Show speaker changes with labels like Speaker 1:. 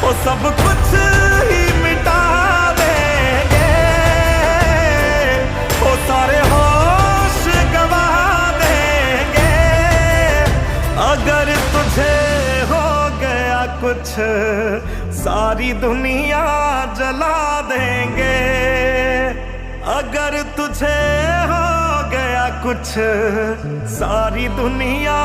Speaker 1: वो सब कुछ ही मिटा देंगे, वो सारे होश गवा देंगे। अगर तुझे हो गया कुछ सारी दुनिया जला देंगे। अगर तुझे हो गया कुछ सारी दुनिया